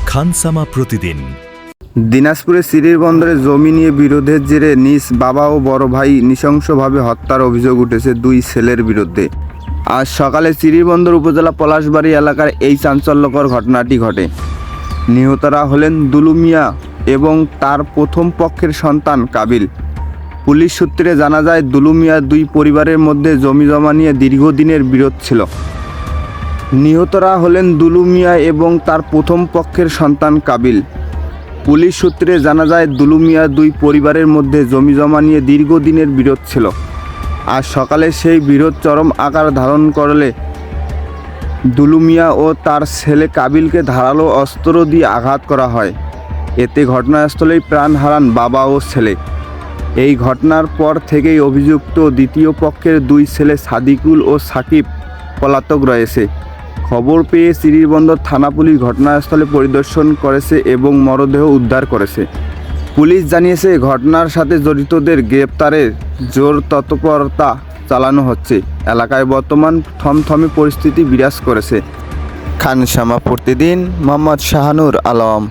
খানসামা প্রতিদিন। দিনাজপুরের সিরির বন্দরে জমি নিয়ে বিরোধের জেরে নিজ বাবা ও বড় ভাই নৃশংসভাবে হত্যার অভিযোগ উঠেছে দুই ছেলের বিরুদ্ধে। আজ সকালে সিরির বন্দর উপজেলা পলাশবাড়ি এলাকার এই চাঞ্চল্যকর ঘটনাটি ঘটে। নিহতরা হলেন দুলু মিয়া এবং তার প্রথম পক্ষের সন্তান কাবিল। পুলিশ সূত্রে জানা যায়, দুলু মিয়ার দুই পরিবারের মধ্যে জমি জমা নিয়ে দীর্ঘদিনের বিরোধ ছিল। নিহতরা হলেন দুলু মিয়া এবং তার প্রথম পক্ষের সন্তান কাবিল। পুলিশ সূত্রে জানা যায়, দুলু মিয়ার দুই পরিবারের মধ্যে জমি জমা নিয়ে দীর্ঘদিনের বিরোধ ছিল। আজ সকালে সেই বিরোধ চরম আকার ধারণ করলে দুলু মিয়া ও তার ছেলে কাবিলকে ধারালো অস্ত্র দিয়ে আঘাত করা হয়। এতে ঘটনাস্থলেই প্রাণ হারান বাবা ও ছেলে। এই ঘটনার পর থেকেই অভিযুক্ত দ্বিতীয় পক্ষের দুই ছেলে সাদিকুল ও সাকিব পলাতক রয়েছে। খবর পেয়ে শ্রীবন্দর থানা পুলিশ ঘটনাস্থলে পরিদর্শন করেছে এবং মরদেহ উদ্ধার করেছে। পুলিশ জানিয়েছে, ঘটনার সাথে জড়িতদের গ্রেপ্তারে জোর তৎপরতা চালানো হচ্ছে। এলাকায় বর্তমান থমথমে পরিস্থিতি বিরাজ করেছে। খানসামা প্রতিদিন, মোহাম্মদ শাহানুর আলম।